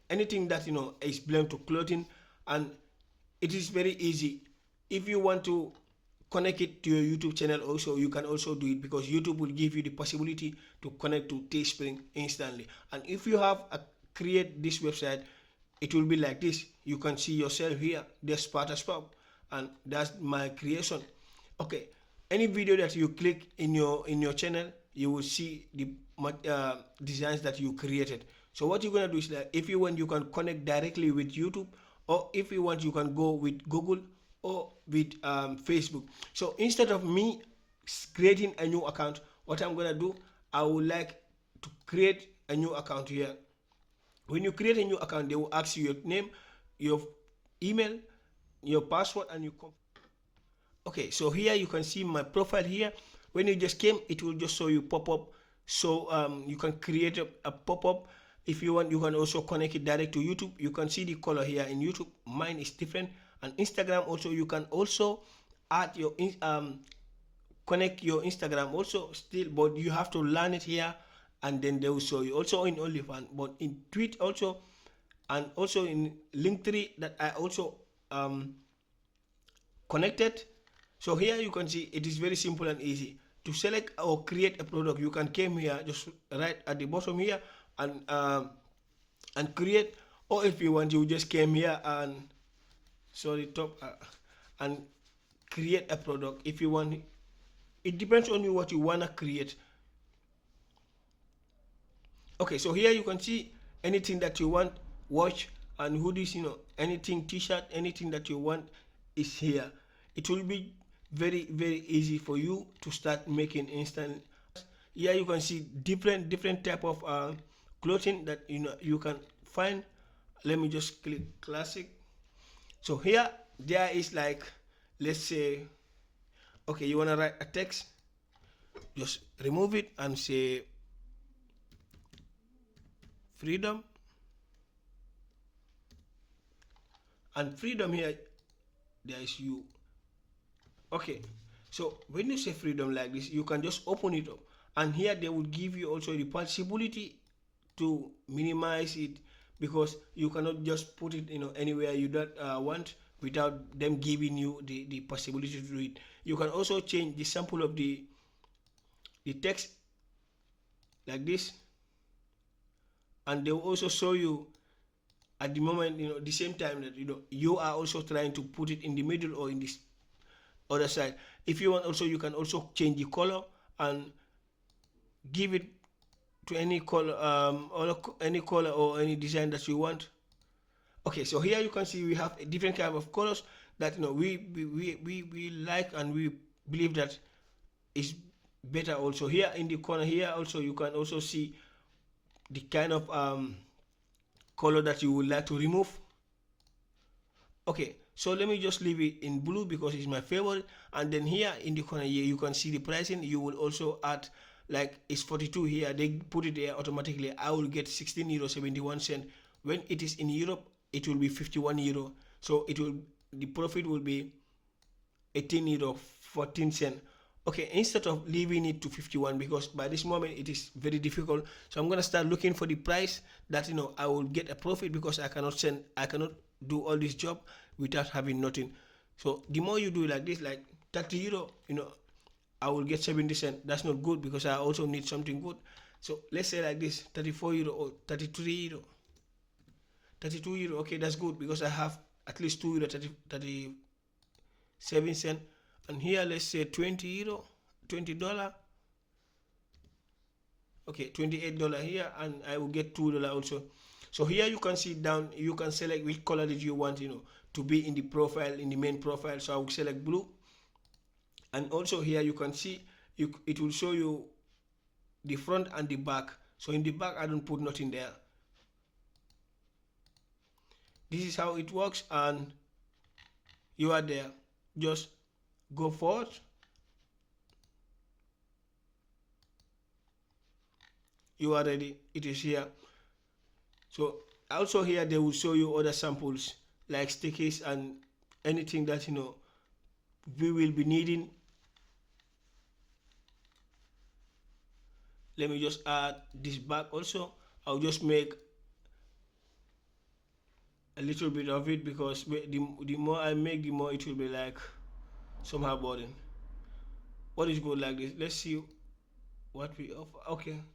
anything that is belong to clothing, and it is very easy. If you want to connect it to your YouTube channel also, you can also do it, because YouTube will give you the possibility to connect to TeeSpring instantly. And if you have create this website, it will be like this. You can see yourself here, this part as well, and that's my creation. Okay, any video that you click in your channel, you will see the designs that you created. So what you're gonna do is that if you want, you can connect directly with YouTube, or if you want, you can go with Google or with Facebook. So instead of me creating a new account, what I'm gonna do, I would like to create a new account here. When you create a new account, they will ask you your name, your email, your password, and you okay. So here you can see my profile here. When you just came, it will just show you pop-up. So you can create a pop-up. If you want, you can also connect it direct to YouTube. You can see the color here in YouTube. Mine is different. And Instagram also, you can also add your connect your Instagram also still, but you have to learn it here, and then they will show you also in OnlyFans, but in Tweet also, and also in Linktree that I also connected. So here you can see it is very simple and easy to select or create a product. You can come here, just right at the bottom here, and create, or if you want, you just came here and sorry top and create a product if you want. It depends on you what you want to create. Okay, so here you can see anything that you want, watch and hoodies, anything, t-shirt, anything that you want is here. It will be very easy for you to start making instant. Here you can see different type of clothing that you can find. Let me just click classic. So here there is, like, let's say, okay, you want to write a text, just remove it and say freedom. And freedom here, there is you. Okay, so when you say freedom like this, you can just open it up, and here they will give you also the possibility to minimize it, because you cannot just put it anywhere you don't want without them giving you the possibility to do it. You can also change the sample of the text like this, and they will also show you at the moment, the same time that you are also trying to put it in the middle or in this other side. If you want also, you can also change the color and give it to any color, or any color or any design that you want. Okay, so here you can see we have a different kind of colors that we like, and we believe that is better. Also here in the corner here also, you can also see the kind of color that you would like to remove. Okay, so let me just leave it in blue because it's my favorite. And then here in the corner here, you can see the pricing. You will also add, like, it's 42 here, they put it there automatically. I will get 16.71 euro. When it is in Europe, it will be 51 euro. So the profit will be 18.14 euro. Okay, instead of leaving it to 51, because by this moment it is very difficult, so I'm gonna start looking for the price that I will get a profit, because I cannot do all this job without having nothing. So the more you do like this, like 30 euro, I will get 70 cents. That's not good, because I also need something good. So let's say like this, 34 euro or 33 euro, 32 euro. Okay, that's good, because I have at least 2 euro 37 cents. And here let's say 20 euro, $20. Okay, $28 here, and I will get $2 also. So here you can see down, you can select which color that you want to be in the profile, in the main profile. So I will select blue. And also here you can see it will show you the front and the back. So in the back, I don't put nothing there. This is how it works, and you are there. Just go forward. You are ready. It is here. So also here they will show you other samples like stickers and anything that we will be needing. Let me just add this back also. I'll just make, let's say, 100 euro. 100 euro. Okay, that's good, because I have at least 2 euro 37 cents. a little bit of it because the more I make, the more it will be like somehow boring. What is good like this? Let's see what we offer. Okay,